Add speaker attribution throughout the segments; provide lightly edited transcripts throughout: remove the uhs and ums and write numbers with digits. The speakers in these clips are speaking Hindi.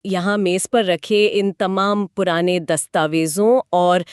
Speaker 1: यहाँ मेज़ पर रखे इन तमाम पुराने दस्तावेज़ों और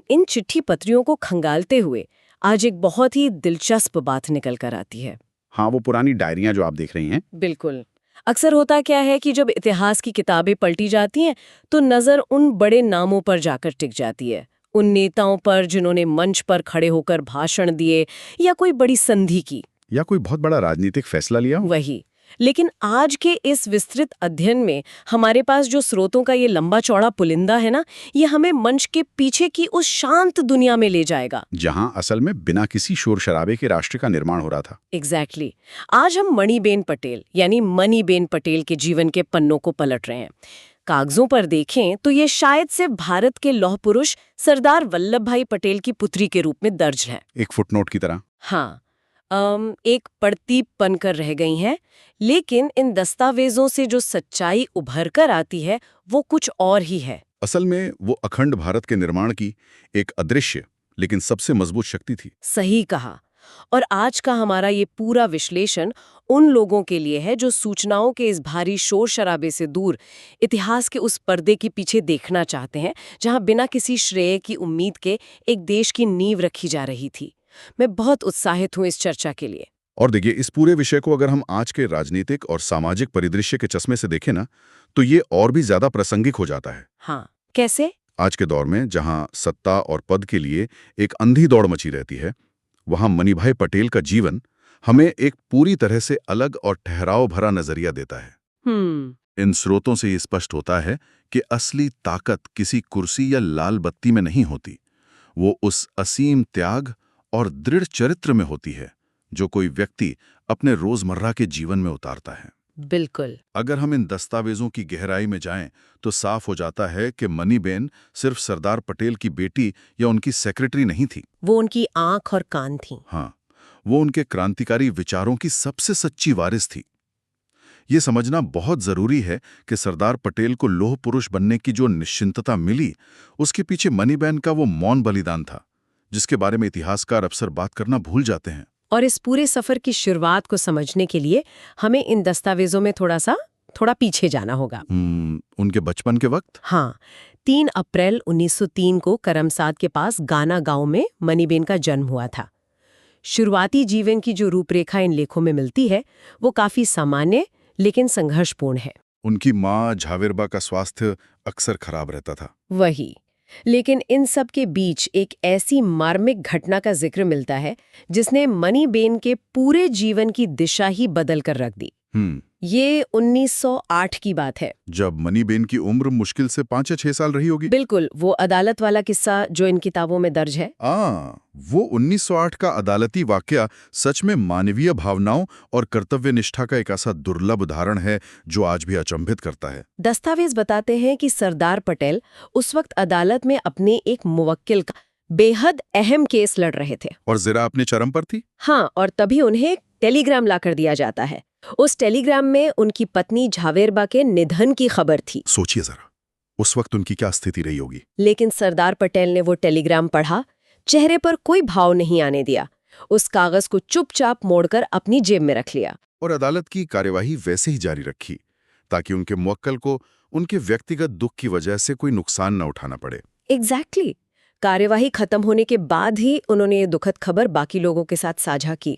Speaker 1: इन चिट्ठी पत्रियों को खंगालते हुए आज एक बहुत ही दिलचस्प बात निकल कर आती है।
Speaker 2: हाँ, वो पुरानी डायरियां जो आप देख रही हैं।
Speaker 1: बिल्कुल। अक्सर होता क्या है कि जब इतिहास की किताबें पलटी जाती हैं तो नज़र उन बड़े नामों पर जाकर टिक जाती है, उन नेताओं पर जिन्होंने मंच पर खड़े होकर भाषण दिए या कोई बड़ी संधि की।
Speaker 2: या कोई बहुत बड़ा राजनीतिक फैसला लिया हो।
Speaker 1: वही। लेकिन आज के इस विस्तृत अध्ययन में हमारे पास जो स्रोतों का ये लंबा चौड़ा पुलिंदा है ना, ये हमें मंच के पीछे की उस शांत दुनिया में ले जाएगा
Speaker 2: जहां असल में बिना किसी शोर शराबे के राष्ट्र का निर्माण हो रहा था।
Speaker 1: एग्जैक्टली आज हम मणिबेन पटेल यानी मनीबेन पटेल के जीवन के पन्नों को पलट रहे हैं। कागजों पर देखें तो ये शायद से भारत के लौह पुरुष सरदार वल्लभ भाई पटेल की पुत्री के रूप में दर्ज है।
Speaker 2: एक फुटनोट की तरह।
Speaker 1: हाँ, एक प्रतीप बनकर रह गई हैं, लेकिन इन दस्तावेजों से जो सच्चाई उभर कर आती है वो कुछ और ही है।
Speaker 2: असल में वो अखंड भारत के निर्माण की एक अदृश्य लेकिन सबसे मजबूत शक्ति थी।
Speaker 1: सही कहा। और आज का हमारा ये पूरा विश्लेषण उन लोगों के लिए है जो सूचनाओं के इस भारी शोर शराबे से दूर इतिहास के उस पर्दे के पीछे देखना चाहते हैं, जहां बिना किसी श्रेय की उम्मीद के एक देश की नींव रखी जा रही थी। मैं बहुत उत्साहित हूं इस चर्चा के लिए।
Speaker 2: और देखिए, इस पूरे विषय को अगर हम आज के राजनीतिक और सामाजिक परिदृश्य के चश्मे से देखें ना, तो ये और भी ज्यादा प्रासंगिक हो जाता है।
Speaker 1: हाँ, कैसे?
Speaker 2: आज के दौर में जहां सत्ता और पद के लिए एक अंधी दौड़ मची रहती है, वहां मणिभाई पटेल का जीवन हमें एक पूरी तरह से अलग और ठहराव भरा नजरिया देता है। इन स्रोतों से ये स्पष्ट होता है कि असली ताकत किसी कुर्सी या लाल बत्ती में नहीं होती, वो उस असीम त्याग और दृढ़ चरित्र में होती है जो कोई व्यक्ति अपने रोजमर्रा के जीवन में उतारता है।
Speaker 1: बिल्कुल।
Speaker 2: अगर हम इन दस्तावेजों की गहराई में जाएं तो साफ हो जाता है कि मनीबेन सिर्फ सरदार पटेल की बेटी या उनकी सेक्रेटरी नहीं थी।
Speaker 1: वो उनकी आंख और कान थी।
Speaker 2: हाँ, वो उनके क्रांतिकारी विचारों की सबसे सच्ची वारिस थी। ये समझना बहुत जरूरी है कि सरदार पटेल को लौह पुरुष बनने की जो निश्चिंतता मिली, उसके पीछे मनीबेन का वो मौन बलिदान था, जिसके बारे में इतिहासकार अक्सर बात करना भूल जाते हैं।
Speaker 1: और इस पूरे सफर की शुरुआत को समझने के लिए हमें इन दस्तावेजों में थोड़ा पीछे जाना होगा।
Speaker 2: उनके बचपन के वक्त।
Speaker 1: हाँ, 3 अप्रैल 1903 को करमसाद के पास गाना गांव में मनीबेन का जन्म हुआ था। शुरुआती जीवन की जो रूपरेखा इन लेखों में मिलती है वो काफी सामान्य लेकिन संघर्षपूर्ण है।
Speaker 2: उनकी माँ झावेरबा का स्वास्थ्य अक्सर खराब रहता था।
Speaker 1: वही। लेकिन इन सब के बीच एक ऐसी मार्मिक घटना का जिक्र मिलता है जिसने मनीबेन के पूरे जीवन की दिशा ही बदल कर रख दी। ये 1908 की बात है,
Speaker 2: जब मनीबेन की उम्र मुश्किल से 5 या 6 साल रही होगी।
Speaker 1: बिल्कुल, वो अदालत वाला किस्सा जो इन किताबों में दर्ज है।
Speaker 2: वो 1908 का अदालती वाकया सच में मानवीय भावनाओं और कर्तव्य निष्ठा का एक ऐसा दुर्लभ उदाहरण है जो आज भी अचंभित करता है।
Speaker 1: दस्तावेज बताते हैं कि सरदार पटेल उस वक्त अदालत में अपने एक मुवक्किल का बेहद अहम केस लड़ रहे थे
Speaker 2: और ज़रा अपने चरम पर थी।
Speaker 1: हाँ, और तभी उन्हें एक टेलीग्राम लाकर दिया जाता है। उस टेलीग्राम में उनकी पत्नी झावेरबा के निधन की खबर थी।
Speaker 2: सोचिए जरा, उस वक्त उनकी क्या स्थिति रही होगी।
Speaker 1: लेकिन सरदार पटेल ने वो टेलीग्राम पढ़ा, चेहरे पर कोई भाव नहीं आने दिया, उस कागज को चुपचाप मोड़कर अपनी जेब में रख लिया
Speaker 2: और अदालत की कार्यवाही वैसे ही जारी रखी ताकि उनके मुवक्किल को उनके व्यक्तिगत दुख की वजह से कोई नुकसान न उठाना पड़े।
Speaker 1: एग्जैक्टली। कार्यवाही खत्म होने के बाद ही उन्होंने ये दुखद खबर बाकी लोगों के साथ साझा की।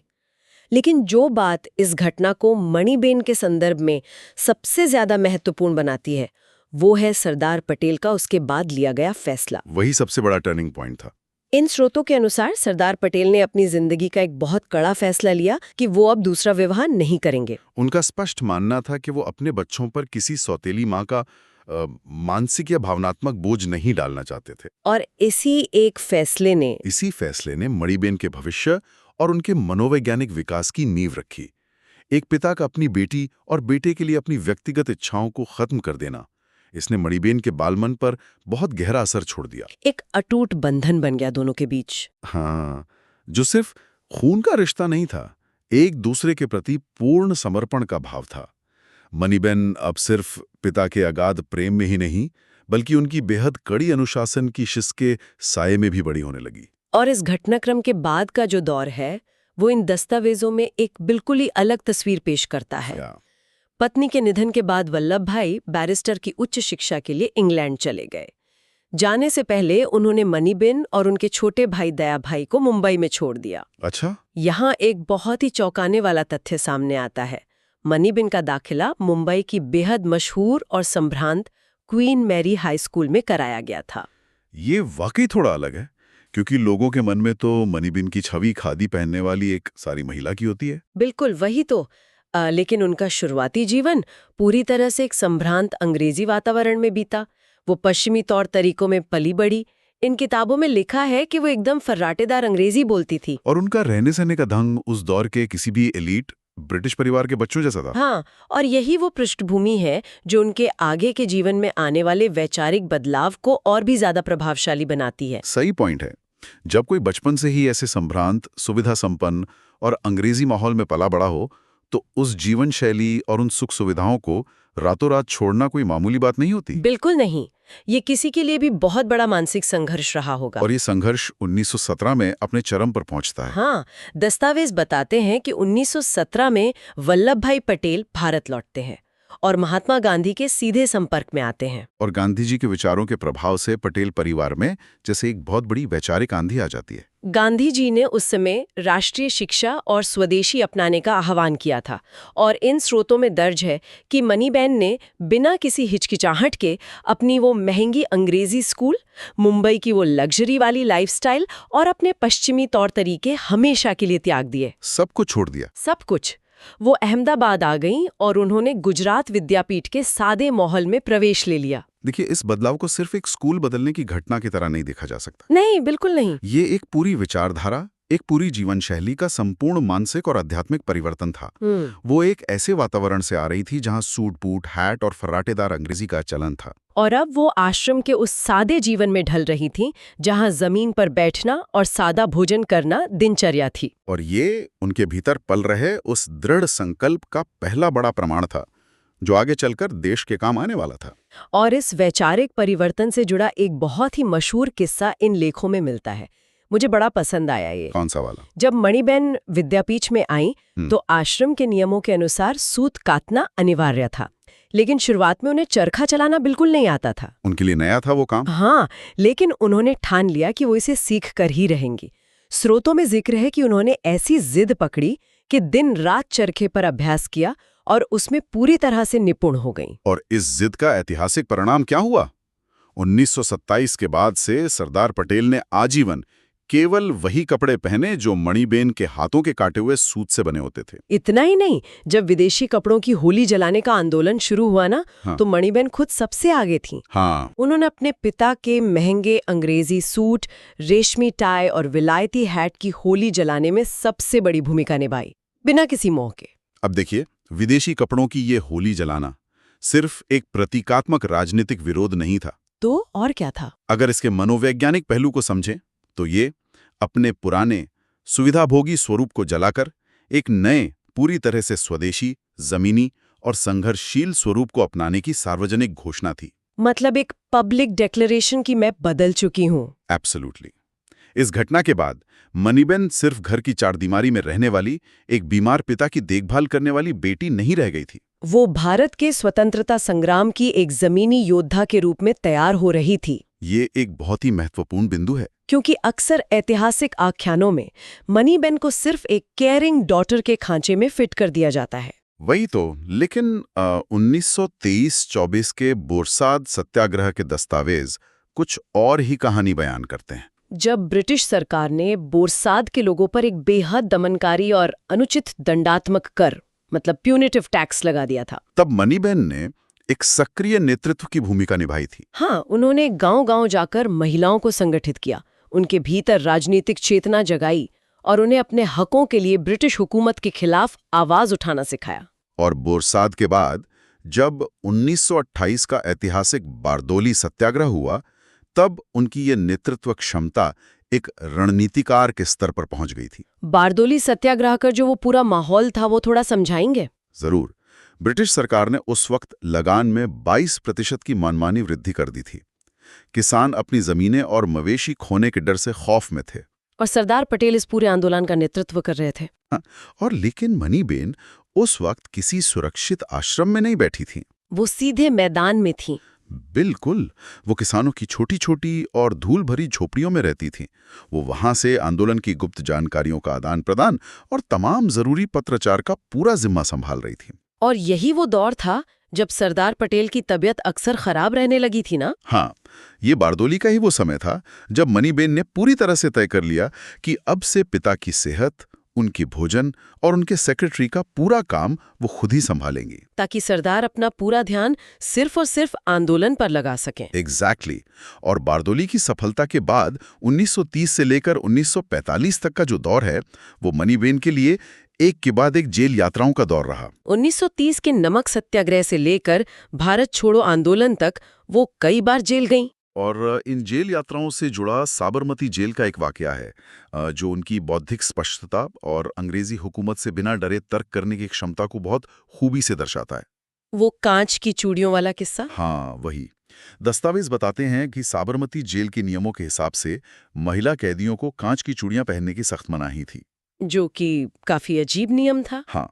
Speaker 1: लेकिन जो बात इस घटना को मणिबेन के संदर्भ में सबसे ज्यादा महत्वपूर्ण बनाती है वो है सरदार पटेल का उसके बाद लिया गया फैसला।
Speaker 2: वही सबसे बड़ा टर्निंग पॉइंट था।
Speaker 1: इन स्रोतों के अनुसार सरदार पटेल ने अपनी जिंदगी का एक बहुत कड़ा फैसला लिया कि वो अब दूसरा विवाह नहीं करेंगे।
Speaker 2: उनका स्पष्ट मानना था कि वो अपने बच्चों पर किसी सौतेली माँ का मानसिक या भावनात्मक बोझ नहीं डालना चाहते थे।
Speaker 1: और इसी फैसले ने मणिबेन के भविष्य और उनके मनोवैज्ञानिक विकास की नींव रखी। एक पिता का अपनी बेटी और बेटे के लिए अपनी व्यक्तिगत इच्छाओं को खत्म कर देना, इसने मणिबेन के बालमन पर बहुत गहरा असर छोड़ दिया। एक अटूट बंधन बन गया दोनों के बीच।
Speaker 2: हाँ, जो सिर्फ खून का रिश्ता नहीं था, एक दूसरे के प्रति पूर्ण समर्पण का भाव था। मणिबेन अब सिर्फ पिता के अगाध प्रेम में ही नहीं, बल्कि उनकी बेहद कड़ी अनुशासन की शिस्त के साये में भी बड़ी होने लगी।
Speaker 1: और इस घटनाक्रम के बाद का जो दौर है वो इन दस्तावेजों में एक बिल्कुल ही अलग तस्वीर पेश करता है। पत्नी के निधन के बाद वल्लभ भाई बैरिस्टर की उच्च शिक्षा के लिए इंग्लैंड चले गए। जाने से पहले उन्होंने मणिबेन और उनके छोटे भाई दया भाई को मुंबई में छोड़ दिया।
Speaker 2: अच्छा।
Speaker 1: यहाँ एक बहुत ही चौंकाने वाला तथ्य सामने आता है। मणिबेन का दाखिला मुंबई की बेहद मशहूर और संभ्रांत क्वीन मैरी हाई स्कूल में कराया गया था।
Speaker 2: ये वाकई थोड़ा अलग है, क्योंकि लोगों के मन में तो मणिबेन की छवि खादी पहनने वाली एक सारी महिला की होती है।
Speaker 1: बिल्कुल वही तो। लेकिन उनका शुरुआती जीवन पूरी तरह से एक संभ्रांत अंग्रेजी वातावरण में बीता। वो पश्चिमी तौर तरीकों में पली बड़ी। इन किताबों में लिखा है कि वो एकदम फर्राटेदार अंग्रेजी बोलती थी।
Speaker 2: और उनका रहने सहने का ढंग उस दौर के किसी भी एलीट ब्रिटिश परिवार के बच्चों जैसा था।
Speaker 1: हाँ, और यही वो पृष्ठभूमि है जो उनके आगे के जीवन में आने वाले वैचारिक बदलाव को और भी ज्यादा प्रभावशाली बनाती है।
Speaker 2: सही पॉइंट है। जब कोई बचपन से ही ऐसे संभ्रांत, सुविधा संपन्न और अंग्रेजी माहौल में पला बड़ा हो, तो उस जीवन शैली और उन सुख सुविधाओं को रातों रात छोड़ना कोई मामूली बात नहीं होती।
Speaker 1: बिल्कुल नहीं। ये किसी के लिए भी बहुत बड़ा मानसिक संघर्ष रहा होगा।
Speaker 2: और ये संघर्ष 1917 में अपने चरम पर पहुंचता है।
Speaker 1: हाँ, दस्तावेज बताते हैं कि 1917 में वल्लभ भाई पटेल भारत लौटते हैं और महात्मा गांधी के सीधे संपर्क में आते हैं।
Speaker 2: और गांधी जी के विचारों के प्रभाव से पटेल परिवार में जैसे एक बहुत बड़ी वैचारिक आंधी आ जाती है।
Speaker 1: गांधी जी ने उस समय राष्ट्रीय शिक्षा और स्वदेशी अपनाने का आह्वान किया था, और इन स्रोतों में दर्ज है कि मणिबेन ने बिना किसी हिचकिचाहट के अपनी वो महंगी अंग्रेजी स्कूल, मुंबई की वो लग्जरी वाली लाइफस्टाइल और अपने पश्चिमी तौर तरीके हमेशा के लिए त्याग दिए।
Speaker 2: सब कुछ छोड़ दिया।
Speaker 1: सब कुछ। वो अहमदाबाद आ गईं और उन्होंने गुजरात विद्यापीठ के सादे माहौल में प्रवेश ले लिया।
Speaker 2: देखिए, इस बदलाव को सिर्फ एक स्कूल बदलने की घटना की तरह नहीं देखा जा सकता।
Speaker 1: नहीं, बिल्कुल नहीं।
Speaker 2: ये एक पूरी विचारधारा, एक पूरी जीवन शैली का संपूर्ण मानसिक और आध्यात्मिक परिवर्तन था। वो एक ऐसे वातावरण से आ रही थी जहां सूट बूट, हैट और फर्राटेदार अंग्रेजी का चलन था।
Speaker 1: और अब वो आश्रम के उस सादे जीवन में ढल रही थी जहां जमीन पर बैठना और सादा भोजन करना दिनचर्या थी।
Speaker 2: और ये उनके भीतर पल रहे उस दृढ़ संकल्प का पहला बड़ा प्रमाण था, जो आगे चलकर देश के काम आने वाला था।
Speaker 1: और इस वैचारिक परिवर्तन से जुड़ा एक बहुत ही मशहूर किस्सा इन लेखों में मिलता है। मुझे बड़ा पसंद आया ये।
Speaker 2: कौन सा वाला?
Speaker 1: जब मणिबेन विद्यापीठ में आई तो आश्रम के नियमों के अनुसार सूत काटना अनिवार्य था, लेकिन शुरुआत में उन्हें चरखा चलाना बिल्कुल नहीं आता था।
Speaker 2: उनके लिए नया था वो काम।
Speaker 1: हाँ, लेकिन उन्होंने ठान लिया कि वो इसे सीख कर ही रहेंगी। स्रोतों में जिक्र है कि उन्होंने ऐसी जिद पकड़ी कि दिन रात चरखे पर अभ्यास किया और उसमें पूरी तरह से निपुण हो गईं।
Speaker 2: और इस जिद का ऐतिहासिक परिणाम क्या हुआ? 1927 के बाद से सरदार पटेल ने आजीवन केवल वही कपड़े पहने जो मणिबेन के हाथों के काटे हुए सूत से बने होते थे।
Speaker 1: इतना ही नहीं, जब विदेशी कपड़ों की होली जलाने का आंदोलन शुरू हुआ ना, तो मणिबेन खुद सबसे आगे थी।
Speaker 2: हाँ।
Speaker 1: उन्होंने अपने पिता के महंगे अंग्रेजी सूट, रेशमी टाई और विलायती हैट की होली जलाने में सबसे बड़ी भूमिका निभाई, बिना किसी मोह के।
Speaker 2: अब देखिए, विदेशी कपड़ों की ये होली जलाना सिर्फ एक प्रतीकात्मक राजनीतिक विरोध नहीं था।
Speaker 1: तो और क्या था?
Speaker 2: अगर इसके मनोवैज्ञानिक पहलू को समझें तो ये अपने पुराने सुविधाभोगी स्वरूप को जलाकर एक नए, पूरी तरह से स्वदेशी, जमीनी और संघर्षशील स्वरूप को अपनाने की सार्वजनिक घोषणा थी।
Speaker 1: मतलब एक पब्लिक डिक्लेरेशन की मैं बदल चुकी हूँ।
Speaker 2: एब्सोल्युटली। इस घटना के बाद मणिबेन सिर्फ घर की चारदीवारी में रहने वाली एक बीमार पिता की देखभाल करने वाली बेटी नहीं रह गई थी।
Speaker 1: वो भारत के स्वतंत्रता संग्राम की एक जमीनी योद्धा के रूप में तैयार हो रही थी।
Speaker 2: ये एक बहुत ही महत्वपूर्ण बिंदु है,
Speaker 1: क्योंकि अक्सर ऐतिहासिक आख्यानों में मणिबेन को सिर्फ एक केयरिंग डॉटर के खांचे में फिट कर दिया जाता है।
Speaker 2: वही तो। लेकिन 1923-24 के बोरसाद सत्याग्रह के दस्तावेज कुछ और ही कहानी बयान करते हैं।
Speaker 1: जब ब्रिटिश सरकार ने बोरसाद के लोगों पर एक बेहद दमनकारी और अनुचित दंडात्मक कर, मतलब प्यूनिटिव टैक्स लगा दिया था,
Speaker 2: तब मणिबेन ने एक सक्रिय नेतृत्व की भूमिका निभाई थी।
Speaker 1: हाँ, उन्होंने गांव-गांव जाकर महिलाओं को संगठित किया, उनके भीतर राजनीतिक चेतना जगाई और उन्हें अपने हकों के लिए ब्रिटिश हुकूमत के खिलाफ आवाज उठाना सिखाया।
Speaker 2: और बोरसाद के बाद जब 1928 का ऐतिहासिक बारदोली सत्याग्रह हुआ, तब उनकी ये नेतृत्व क्षमता एक रणनीतिकार के स्तर पर पहुंच गई थी।
Speaker 1: बारदोली सत्याग्रह का जो वो पूरा माहौल था, वो थोड़ा समझाएंगे?
Speaker 2: जरूर। ब्रिटिश सरकार ने उस वक्त लगान में 22% की मनमानी वृद्धि कर दी थी। किसान अपनी जमीनें और मवेशी खोने के डर से खौफ में थे।
Speaker 1: और सरदार पटेल इस पूरे आंदोलन का नेतृत्व कर रहे थे।
Speaker 2: और लेकिन मणिबेन उस वक्त किसी सुरक्षित आश्रम में नहीं बैठी थीं।
Speaker 1: वो सीधे मैदान में थीं।
Speaker 2: बिल्कुल, वो किसानों की छोटी-छोटी और धूल भरी झोपड़ियों में रहती थीं। वो वहां से आंदोलन की गुप्त जानकारियों का आदान प्रदान और तमाम जरूरी पत्राचार का पूरा जिम्मा संभाल रही थीं।
Speaker 1: और यही वो दौर था जब सरदार पटेल की तबीयत अक्सर खराब रहने लगी थी ना?
Speaker 2: हाँ, ये बारदोली का ही वो समय था जब मनीबेन ने पूरी तरह से तय कर लिया कि अब से पिता की सेहत, उनकी भोजन और उनके सेक्रेटरी का पूरा काम वो खुद ही संभालेंगी,
Speaker 1: ताकि सरदार अपना पूरा ध्यान सिर्फ और सिर्फ आंदोलन पर लगा सकें।
Speaker 2: एग्जैक्टली। और बारदोली की सफलता के बाद 1930 से लेकर 1945 तक का जो दौर है, वो मनीबेन के लिए एक के बाद एक जेल यात्राओं का दौर रहा।
Speaker 1: 1930 के नमक सत्याग्रह से लेकर भारत छोड़ो आंदोलन तक वो कई बार जेल गईं।
Speaker 2: और इन जेल यात्राओं से जुड़ा साबरमती जेल का एक वाकया है, जो उनकी बौद्धिक स्पष्टता और अंग्रेजी हुकूमत से बिना डरे तर्क करने की क्षमता को बहुत खूबी से दर्शाता है।
Speaker 1: वो कांच की चूड़ियों वाला किस्सा?
Speaker 2: हाँ, वही। दस्तावेज बताते हैं कि साबरमती जेल के नियमों के हिसाब से महिला कैदियों को कांच की चूड़ियां पहनने की सख्त मनाही थी,
Speaker 1: जो कि काफी अजीब नियम था।
Speaker 2: हाँ।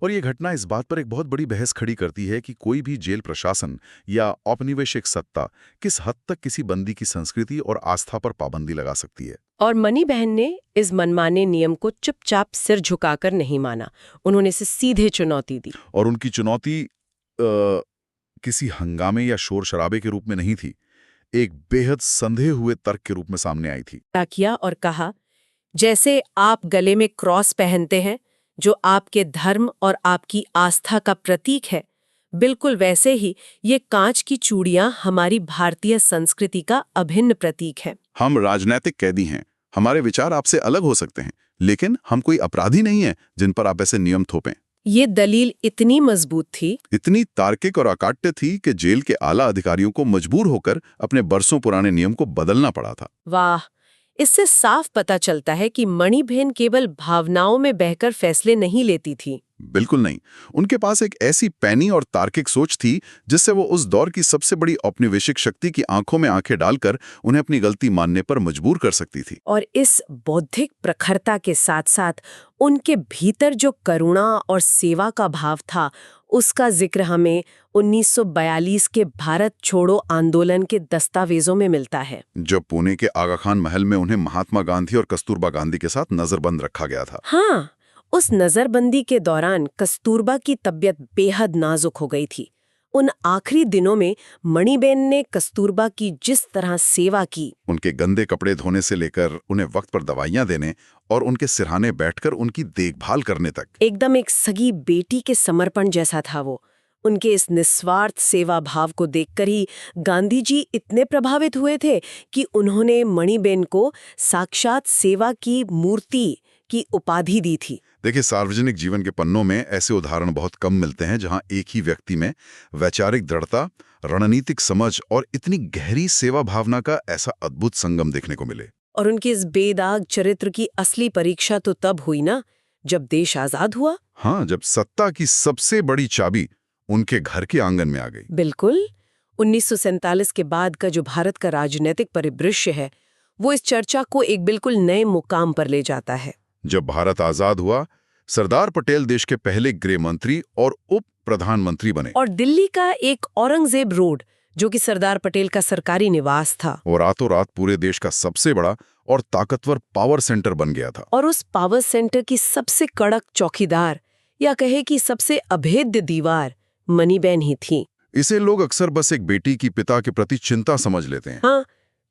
Speaker 2: और ये घटना इस बात पर एक बहुत बड़ी बहस खड़ी करती है कि कोई भी जेल प्रशासन या औपनिवेशिक सत्ता किस हद तक किसी बंदी की संस्कृति और आस्था पर पाबंदी लगा सकती है।
Speaker 1: और मनी बहन ने इस मनमाने नियम को चुपचाप सिर झुकाकर नहीं माना। उन्होंने इसे सीधे चुनौती दी।
Speaker 2: और उनकी चुनौती किसी हंगामे या शोर शराबे के रूप में नहीं थी, एक बेहद संदेह हुए तर्क के रूप में सामने आई थी।
Speaker 1: क्या किया और कहा, जैसे आप गले में क्रॉस पहनते हैं जो आपके धर्म और आपकी आस्था का प्रतीक है, बिल्कुल वैसे ही ये कांच की चूड़ियां हमारी भारतीय संस्कृति का अभिन्न प्रतीक है।
Speaker 2: हम राजनैतिक कैदी हैं, हमारे विचार आपसे अलग हो सकते हैं, लेकिन हम कोई अपराधी नहीं हैं जिन पर आप ऐसे नियम थोपें।
Speaker 1: ये दलील इतनी मजबूत थी,
Speaker 2: इतनी तार्किक और अकाट्य थी कि जेल के आला अधिकारियों को मजबूर होकर अपने बरसों पुराने नियम को बदलना पड़ा था।
Speaker 1: वाह, इससे साफ पता चलता है कि मणिबेन केवल भावनाओं में बहकर फैसले नहीं लेती थी।
Speaker 2: बिल्कुल नहीं, उनके पास एक ऐसी पैनी और तार्किक सोच थी जिससे वो उस दौर की सबसे बड़ी औपनिवेशिक शक्ति की आंखों में आंखें डालकर उन्हें अपनी गलती मानने पर मजबूर कर सकती थी।
Speaker 1: और इस बौद्धिक प्रखरता के साथ साथ उनके भीतर जो करुणा और सेवा का भाव था, उसका जिक्र हमें 1942 के भारत छोड़ो आंदोलन के दस्तावेजों में मिलता है,
Speaker 2: जब पुणे के आगा खान महल में उन्हें महात्मा गांधी और कस्तूरबा गांधी के साथ नजरबंद रखा गया था।
Speaker 1: हाँ, उस नजरबंदी के दौरान कस्तूरबा की तबीयत बेहद नाजुक हो गई थी। उन आखिरी दिनों में मणिबेन ने कस्तूरबा की जिस तरह सेवा की,
Speaker 2: उनके गंदे कपड़े धोने से लेकर उन्हें वक्त पर दवाइयां देने और उनके सिरहाने बैठकर उनकी देखभाल करने तक,
Speaker 1: एकदम एक सगी बेटी के समर्पण जैसा था वो। उनके इस निस्वार्थ सेवा भाव को देखकर ही गांधी जी इतने प्रभावित हुए थे कि उन्होंने मणिबेन को साक्षात सेवा की मूर्ति की उपाधि दी थी।
Speaker 2: देखिए, सार्वजनिक जीवन के पन्नों में ऐसे उदाहरण बहुत कम मिलते हैं जहां एक ही व्यक्ति में वैचारिक दृढ़ता, रणनीतिक समझ और इतनी गहरी सेवा भावना का ऐसा अद्भुत संगम देखने को मिले।
Speaker 1: और उनके इस बेदाग चरित्र की असली परीक्षा तो तब हुई ना, जब देश आजाद हुआ।
Speaker 2: हाँ, जब सत्ता की सबसे बड़ी चाबी उनके घर के आंगन में आ गई।
Speaker 1: बिल्कुल। 1947 के बाद का जो भारत का राजनीतिक परिदृश्य है, वो इस चर्चा को एक बिल्कुल नए मुकाम पर ले जाता है।
Speaker 2: जब भारत आजाद हुआ, सरदार पटेल देश के पहले गृह मंत्री और उप प्रधानमंत्री बने।
Speaker 1: और दिल्ली का एक औरंगजेब रोड, जो कि सरदार पटेल का सरकारी निवास था,
Speaker 2: और रातों रात पूरे देश का सबसे बड़ा और ताकतवर पावर सेंटर बन गया था।
Speaker 1: और उस पावर सेंटर की सबसे कड़क चौकीदार, या कहे कि सबसे अभेद्य दीवार, मणिबेन ही थी।
Speaker 2: इसे लोग अक्सर बस एक बेटी की पिता के प्रति चिंता समझ लेते हैं।
Speaker 1: हाँ,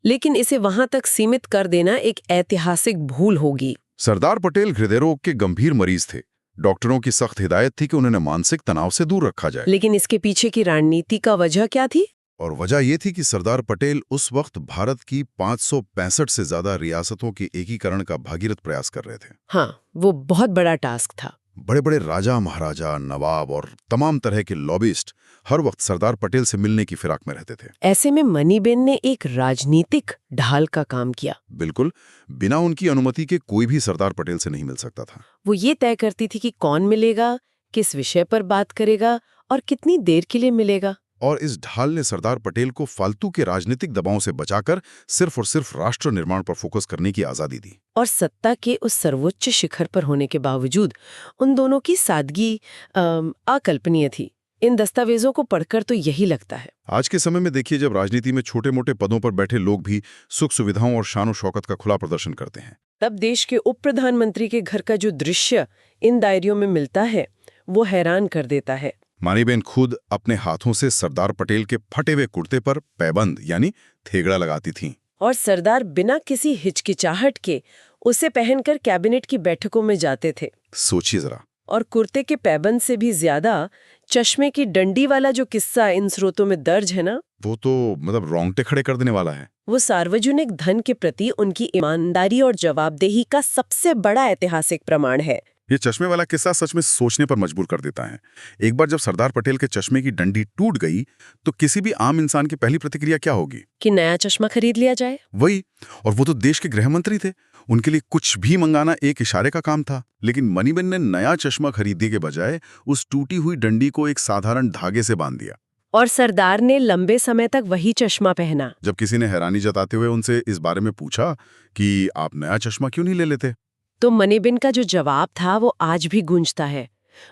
Speaker 1: लेकिन इसे वहां तक सीमित कर देना एक ऐतिहासिक भूल होगी।
Speaker 2: सरदार पटेल हृदय रोग के गंभीर मरीज थे। डॉक्टरों की सख्त हिदायत थी कि उन्हें मानसिक तनाव से दूर रखा जाए।
Speaker 1: लेकिन इसके पीछे की रणनीति का वजह क्या थी?
Speaker 2: और वजह यह थी कि सरदार पटेल उस वक्त भारत की 565 से ज्यादा रियासतों के एकीकरण का भागीरथ प्रयास कर रहे थे।
Speaker 1: हाँ, वो बहुत बड़ा टास्क था।
Speaker 2: बड़े बड़े राजा, महाराजा, नवाब और तमाम तरह के लॉबिस्ट हर वक्त सरदार पटेल से मिलने की फिराक में रहते थे।
Speaker 1: ऐसे में मणिबेन ने एक राजनीतिक ढाल का काम किया।
Speaker 2: बिल्कुल, बिना उनकी अनुमति के कोई भी सरदार पटेल से नहीं मिल सकता था।
Speaker 1: वो ये तय करती थी कि कौन मिलेगा, किस विषय पर बात करेगा और कितनी देर के लिए मिलेगा।
Speaker 2: और इस ढाल ने सरदार पटेल को फालतू के राजनीतिक दबाव से बचाकर सिर्फ और सिर्फ राष्ट्र निर्माण पर फोकस करने की आजादी दी।
Speaker 1: और सत्ता के उस सर्वोच्च शिखर पर होने के बावजूद उन दोनों की सादगी अकल्पनीय थी। इन दस्तावेजों को पढ़कर तो यही लगता है।
Speaker 2: आज के समय में देखिए, जब राजनीति में छोटे मोटे पदों पर बैठे लोग भी सुख सुविधाओं और शान शौकत का खुला प्रदर्शन करते हैं,
Speaker 1: तब देश के उप प्रधानमंत्री के घर का जो दृश्य इन डायरियों में मिलता है वो हैरान कर देता है।
Speaker 2: मनीबेन खुद अपने हाथों से सरदार पटेल के फटे हुए कुर्ते पर पैबंद यानी थेगड़ा लगाती थीं।
Speaker 1: और सरदार बिना किसी हिचकिचाहट के उसे पहनकर कैबिनेट की बैठकों में जाते थे।
Speaker 2: सोचिए जरा।
Speaker 1: और कुर्ते के पैबंद से भी ज्यादा चश्मे की डंडी वाला जो किस्सा इन स्रोतों में दर्ज है ना,
Speaker 2: वो तो मतलब रोंगटे खड़े कर देने वाला है।
Speaker 1: वो सार्वजनिक धन के प्रति उनकी ईमानदारी और जवाबदेही का सबसे बड़ा ऐतिहासिक प्रमाण है।
Speaker 2: ये चश्मे वाला किस्सा सच में सोचने पर मजबूर कर देता है। एक बार जब सरदार पटेल के चश्मे की डंडी टूट गई तो किसी भी आम इंसान की पहली प्रतिक्रिया क्या होगी?
Speaker 1: कि नया चश्मा खरीद लिया जाए।
Speaker 2: वही, और वो तो देश के गृह मंत्री थे, उनके लिए कुछ भी मंगाना एक इशारे का काम था। लेकिन मनीबेन ने नया चश्मा खरीदने के बजाय उस टूटी हुई डंडी को एक साधारण धागे से बांध दिया।
Speaker 1: और सरदार ने लंबे समय तक वही चश्मा पहना।
Speaker 2: जब किसी ने हैरानी जताते हुए उनसे इस बारे में पूछा कि आप नया चश्मा क्यों नहीं ले लेते,
Speaker 1: तो मनीबेन का जो जवाब था वो आज भी गूंजता है।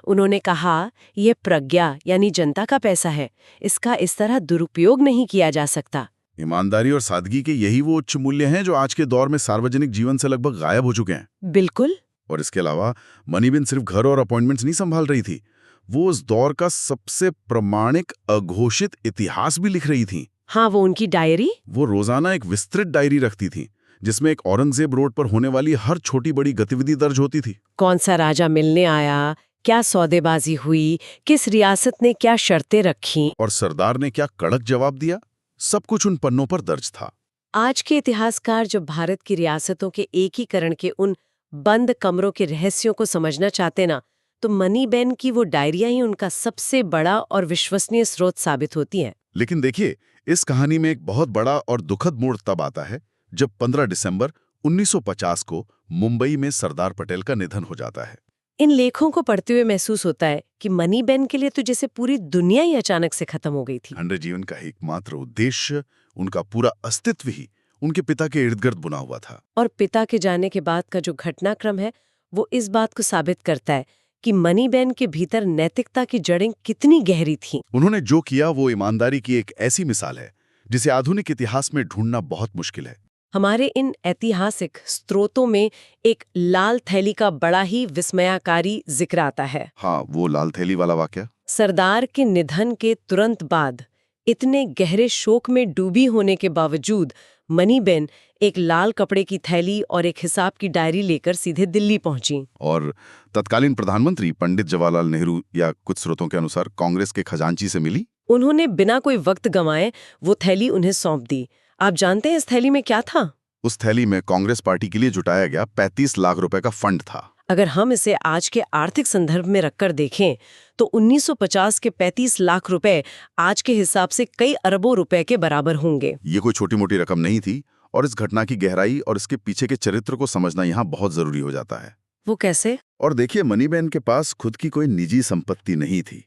Speaker 1: उन्होंने कहा, यह प्रज्ञा यानी जनता का पैसा है, इसका इस तरह दुरुपयोग नहीं किया जा सकता।
Speaker 2: ईमानदारी और सादगी के यही वो उच्च मूल्य हैं जो आज के दौर में सार्वजनिक जीवन से लगभग गायब हो चुके हैं।
Speaker 1: बिल्कुल।
Speaker 2: और इसके अलावा मनीबेन सिर्फ घर और अपॉइंटमेंट्स नहीं संभाल रही थी, वो उस दौर का सबसे प्रमाणिक अघोषित इतिहास भी लिख रही थी।
Speaker 1: हाँ, वो उनकी डायरी।
Speaker 2: वो रोजाना एक विस्तृत डायरी रखती थी जिसमें एक औरंगजेब रोड पर होने वाली हर छोटी बड़ी गतिविधि दर्ज होती थी।
Speaker 1: कौन सा राजा मिलने आया, क्या सौदेबाजी हुई, किस रियासत ने क्या शर्तें रखी
Speaker 2: और सरदार ने क्या कड़क जवाब दिया, सब कुछ उन पन्नों पर दर्ज था।
Speaker 1: आज के इतिहासकार जब भारत की रियासतों के एकीकरण के उन बंद कमरों के रहस्यों को समझना चाहते ना, तो मनीबेन की वो डायरियां ही उनका सबसे बड़ा और विश्वसनीय स्रोत साबित होती हैं।
Speaker 2: लेकिन देखिए, इस कहानी में एक बहुत बड़ा और दुखद मोड़ तब आता है जब 15 दिसंबर 1950 को मुंबई में सरदार पटेल का निधन हो जाता है।
Speaker 1: इन लेखों को पढ़ते हुए महसूस होता है कि मनीबेन के लिए तो जैसे पूरी दुनिया ही अचानक से खत्म हो गई थी।
Speaker 2: उनके जीवन का एकमात्र उद्देश्य, उनका पूरा अस्तित्व ही उनके पिता के इर्द गिर्द बुना हुआ था।
Speaker 1: और पिता के जाने के बाद का जो घटनाक्रम है वो इस बात को साबित करता है कि मनीबेन के भीतर नैतिकता की जड़ें कितनी गहरी थीं।
Speaker 2: उन्होंने जो किया वो ईमानदारी की एक ऐसी मिसाल है जिसे आधुनिक इतिहास में ढूंढना बहुत मुश्किल है।
Speaker 1: हमारे इन ऐतिहासिक स्रोतों में एक लाल थैली का बड़ा ही विस्मयकारी जिक्र आता है।
Speaker 2: हाँ, वो लाल थैली वाला वाकया।
Speaker 1: सरदार के निधन के तुरंत बाद इतने गहरे शोक में डूबी होने के बावजूद मनीबेन एक लाल कपड़े की थैली और एक हिसाब की डायरी लेकर सीधे दिल्ली पहुंची।
Speaker 2: और तत्कालीन प्रधानमंत्री पंडित जवाहरलाल नेहरू या कुछ स्रोतों के अनुसार कांग्रेस के खजांची से मिली।
Speaker 1: उन्होंने बिना कोई वक्त गंवाए वो थैली उन्हें सौंप दी। आप जानते हैं इस थैली में क्या था?
Speaker 2: उस थैली में कांग्रेस पार्टी के लिए जुटाया गया 35 लाख रुपए का फंड था।
Speaker 1: अगर हम इसे आज के आर्थिक संदर्भ में रखकर देखें तो 1950 के 35 लाख रुपए आज के हिसाब से कई अरबों रुपए के बराबर होंगे।
Speaker 2: ये कोई छोटी मोटी रकम नहीं थी और इस घटना की गहराई और इसके पीछे के चरित्र को समझना यहाँ बहुत जरूरी हो जाता है।
Speaker 1: वो कैसे?
Speaker 2: और देखिए, मनीबेन के पास खुद की कोई निजी संपत्ति नहीं थी।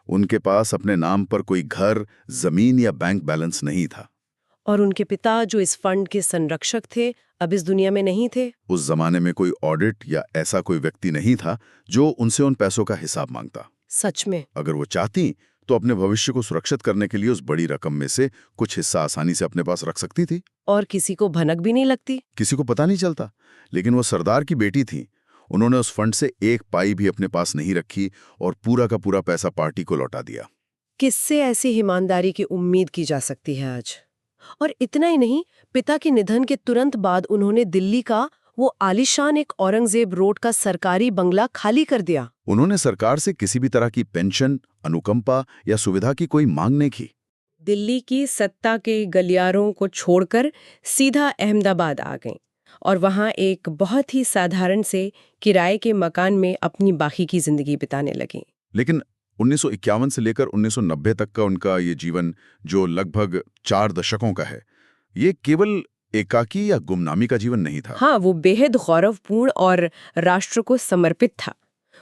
Speaker 2: उनके पास अपने नाम पर कोई घर, जमीन या बैंक बैलेंस नहीं था।
Speaker 1: और उनके पिता जो इस फंड के संरक्षक थे अब इस दुनिया में नहीं थे।
Speaker 2: उस जमाने में कोई ऑडिट या ऐसा कोई व्यक्ति नहीं था जो उनसे उन पैसों का हिसाब मांगता।
Speaker 1: सच में?
Speaker 2: अगर वो चाहती तो अपने भविष्य को सुरक्षित करने के लिए उस बड़ी रकम में से कुछ हिस्सा आसानी से अपने पास रख सकती थी।
Speaker 1: और किसी को भनक भी नहीं लगती,
Speaker 2: किसी को पता नहीं चलता। लेकिन वो सरदार की बेटी थी, उन्होंने उस फंड से एक पाई भी अपने पास नहीं रखी और पूरा का पूरा पैसा पार्टी को लौटा दिया।
Speaker 1: किससे ऐसी ईमानदारी की उम्मीद की जा सकती है आज? और इतना ही नहीं, पिता के निधन के तुरंत बाद उन्होंने दिल्ली का वो आलीशान एक औरंगजेब रोड का सरकारी बंगला खाली कर दिया।
Speaker 2: उन्होंने सरकार से किसी भी तरह की पेंशन, अनुकंपा या सुविधा की कोई मांग नहीं की।
Speaker 1: दिल्ली की सत्ता के गलियारों को छोड़कर सीधा अहमदाबाद आ गईं और वहां एक बहुत ही साधारण से किराए के मकान में अपनी बाकी की जिंदगी बिताने लगीं।
Speaker 2: लेकिन 1951 से लेकर 1990 तक का उनका ये जीवन, जो लगभग 4 दशकों का है, ये केवल एकाकी या गुमनामी का जीवन नहीं था।
Speaker 1: हाँ, वो बेहद गौरवपूर्ण और राष्ट्र को समर्पित था।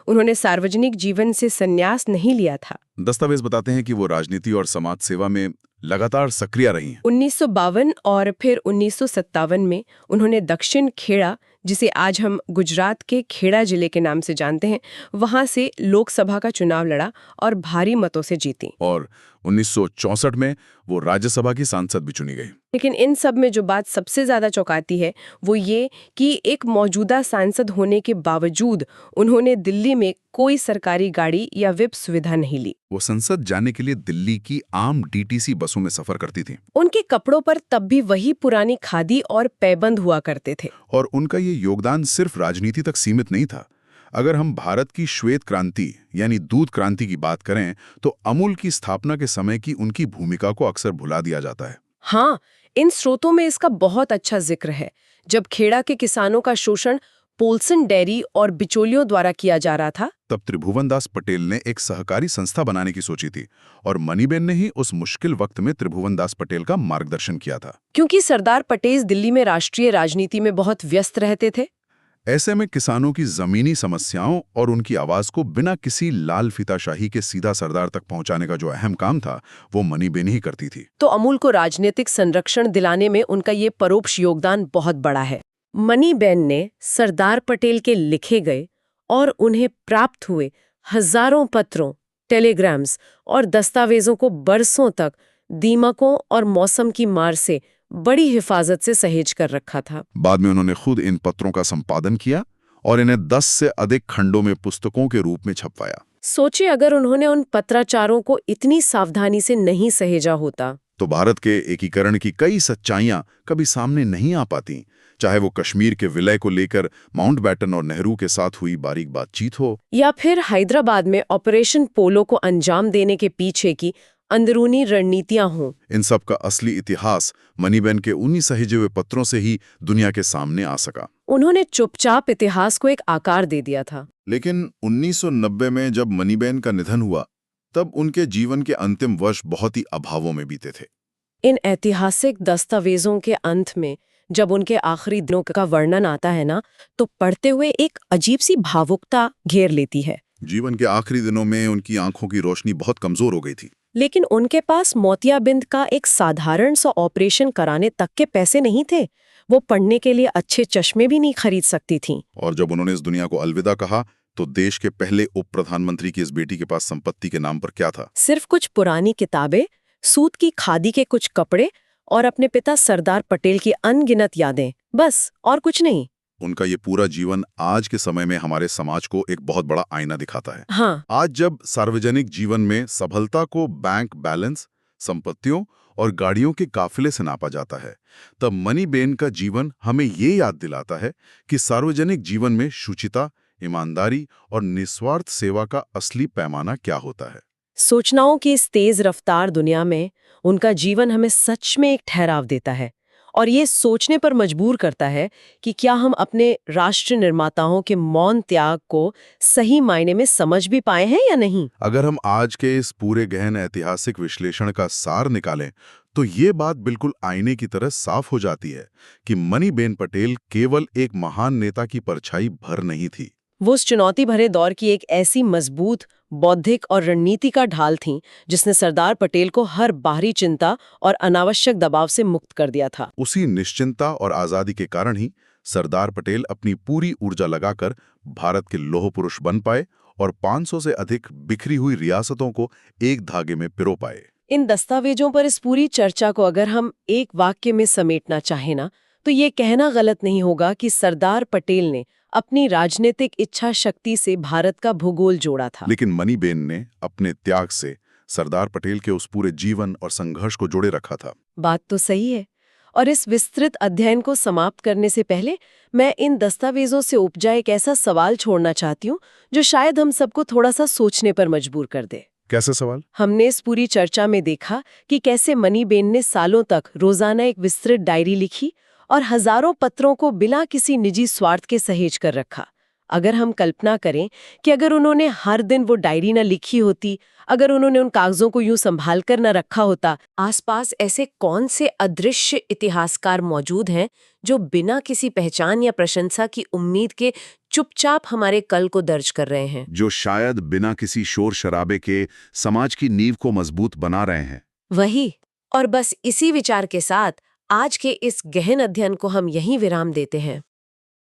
Speaker 1: उन्होंने सार्वजनिक जीवन से संन्यास नहीं लिया था।
Speaker 2: दस्तावेज बताते हैं कि वो राजनीति और समाज सेवा में लगातार सक्रिय रही हैं।
Speaker 1: 1952 और फिर 1957 में उन्होंने दक्षिण खेड़ा, जिसे आज हम गुजरात के खेड़ा जिले के नाम से जानते हैं, वहां से लोकसभा का चुनाव लड़ा और भारी मतों से जीती।
Speaker 2: और 1964 में वो राज्यसभा की सांसद भी चुनी गई।
Speaker 1: लेकिन इन सब में जो बात सबसे ज्यादा चौंकाती है वो ये कि एक मौजूदा सांसद होने के बावजूद उन्होंने दिल्ली में कोई सरकारी गाड़ी या विप सुविधा नहीं ली।
Speaker 2: वो संसद जाने के लिए दिल्ली की आम डीटीसी बसों में सफर करती थी।
Speaker 1: उनके कपड़ों पर तब भी वही पुरानी खादी और पैबंद हुआ करते थे।
Speaker 2: और उनका ये योगदान सिर्फ राजनीति तक सीमित नहीं था। अगर हम भारत की श्वेत क्रांति यानी दूध क्रांति की बात करें तो अमूल की स्थापना के समय की उनकी भूमिका को अक्सर भुला दिया जाता है।
Speaker 1: हाँ, इन स्रोतों में इसका बहुत अच्छा जिक्र है। जब खेड़ा के किसानों का शोषण पोल्सन डेयरी और बिचौलियों द्वारा किया जा रहा था,
Speaker 2: तब त्रिभुवन दास पटेल ने एक सहकारी संस्था बनाने की सोची थी और मनीबेन ने ही उस मुश्किल वक्त में त्रिभुवन दास पटेल का मार्गदर्शन किया था।
Speaker 1: क्योंकि सरदार पटेल दिल्ली में राष्ट्रीय राजनीति में बहुत व्यस्त रहते थे।
Speaker 2: ऐसे में किसानों की जमीनी समस्याओं और उनकी आवाज को बिना किसी लाल फीताशाही के सीधा सरदार तक पहुंचाने का जो अहम काम था वो मनीबेन ही करती थी।
Speaker 1: तो अमूल को राजनीतिक संरक्षण दिलाने में उनका ये परोक्ष योगदान बहुत बड़ा है। मनीबेन ने सरदार पटेल के लिखे गए और उन्हें प्राप्त हुए हजारों पत्रों, टेलीग्राम्स और दस्तावेजों को बरसों तक दीमकों और मौसम की मार से बड़ी हिफाजत से सहेज कर रखा था।
Speaker 2: बाद में उन्होंने खुद इन पत्रों का संपादन किया और इन्हें 10 से अधिक खंडों में पुस्तकों के रूप में छपवाया।
Speaker 1: सोचिए, अगर उन्होंने उन पत्राचारों को इतनी सावधानी से नहीं सहेजा होता
Speaker 2: तो भारत के एकीकरण की कई सच्चाइयां कभी सामने नहीं आ पाती, चाहे वो कश्मीर के विलय को लेकर माउंटबैटन और नेहरू के साथ हुई बारीक बातचीत हो,
Speaker 1: या फिर हैदराबाद में ऑपरेशन पोलो को अंजाम देने के पीछे की अंदरूनी रणनीतियां हों।
Speaker 2: इन सब का असली इतिहास मनीबेन के उन्हीं सहेजे हुए पत्रों से ही दुनिया के सामने आ सका।
Speaker 1: उन्होंने चुपचाप इतिहास को एक आकार दे दिया था।
Speaker 2: लेकिन 1990 में जब मनीबेन का निधन हुआ तब उनके जीवन के अंतिम वर्ष बहुत ही अभावों में बीते थे।
Speaker 1: इन ऐतिहासिक दस्तावेजों के अंत में जब उनके आखिरी दिनों का वर्णन आता है ना, तो पढ़ते हुए एक अजीब सी भावुकता घेर लेती है।
Speaker 2: जीवन के आखिरी दिनों में उनकी आंखों की रोशनी बहुत कमजोर हो गई थी।
Speaker 1: लेकिन उनके पास मोतियाबिंद का एक साधारण सा ऑपरेशन कराने तक के पैसे नहीं थे। वो पढ़ने के लिए अच्छे चश्मे भी नहीं खरीद सकती थीं।
Speaker 2: और जब उन्होंने इस दुनिया को अलविदा कहा तो देश के पहले उप प्रधानमंत्री की इस बेटी के पास संपत्ति के नाम पर क्या था?
Speaker 1: सिर्फ कुछ पुरानी किताबें, सूत की खादी के कुछ कपड़े और अपने पिता सरदार पटेल की अनगिनत यादें, बस, और कुछ नहीं।
Speaker 2: उनका ये पूरा जीवन आज के समय में हमारे समाज को एक बहुत बड़ा आईना दिखाता है।
Speaker 1: हाँ,
Speaker 2: आज जब सार्वजनिक जीवन में सफलता को बैंक बैलेंस, संपत्तियों और गाड़ियों के काफिले से नापा जाता है, तब मनीबेन का जीवन हमें ये याद दिलाता है कि सार्वजनिक जीवन में शुचिता, ईमानदारी और निस्वार्थ सेवा का असली पैमाना क्या होता है।
Speaker 1: सूचनाओं की इस तेज रफ्तार दुनिया में उनका जीवन हमें सच में एक ठहराव देता है और ये सोचने पर मजबूर करता है कि क्या हम अपने राष्ट्र निर्माताओं के मौन त्याग को सही मायने में समझ भी पाए हैं या नहीं।
Speaker 2: अगर हम आज के इस पूरे गहन ऐतिहासिक विश्लेषण का सार निकालें तो ये बात बिल्कुल आईने की तरह साफ हो जाती है कि मनीबेन पटेल केवल एक महान नेता की परछाई भर नहीं थी।
Speaker 1: वो उस चुनौती भरे दौर की एक ऐसी मजबूत बौद्धिक और रणनीति का ढाल थीं जिसने सरदार पटेल को हर बाहरी चिंता और अनावश्यक दबाव से मुक्त कर दिया था।
Speaker 2: उसी निश्चिंतता और आजादी के कारण ही सरदार पटेल अपनी पूरी ऊर्जा लगाकर भारत के लौह पुरुष बन पाए और 500 से अधिक बिखरी हुई रियासतों को एक धागे में पिरो पाए।
Speaker 1: इन दस्तावेजों पर इस पूरी चर्चा को अगर हम एक वाक्य में समेटना चाहें ना, तो ये कहना गलत नहीं होगा कि सरदार पटेल ने अपनी राजनीतिक इच्छा शक्ति से भारत का भूगोल जोड़ा था।
Speaker 2: लेकिन मनीबेन ने अपने त्याग से सरदार पटेल के उस पूरे जीवन और संघर्ष को जोड़े रखा था।
Speaker 1: बात तो सही है। और इस विस्तृत अध्ययन को समाप्त करने से पहले मैं इन दस्तावेजों से उपजा एक ऐसा सवाल छोड़ना चाहती हूँ जो शायद हम सबको थोड़ा सा सोचने पर मजबूर कर दे।
Speaker 2: कैसे सवाल?
Speaker 1: हमने इस पूरी चर्चा में देखा कि कैसे मनीबेन ने सालों तक रोजाना एक विस्तृत डायरी लिखी और हजारों पत्रों को बिना किसी निजी स्वार्थ के सहेज कर रखा। अगर हम कल्पना करें कि अगर उन्होंने हर दिन वो डायरी न लिखी होती, अगर उन्होंने उन कागजों को यूं संभाल कर न रखा होता, आसपास ऐसे कौन से अदृश्य इतिहासकार मौजूद हैं जो बिना किसी पहचान या प्रशंसा की उम्मीद के चुपचाप हमारे कल को दर्ज कर रहे हैं?
Speaker 2: जो शायद बिना किसी शोर शराबे के समाज की नींव को मजबूत बना रहे हैं।
Speaker 1: वही। और बस इसी विचार के साथ आज के इस गहन अध्ययन को हम यहीं विराम देते हैं।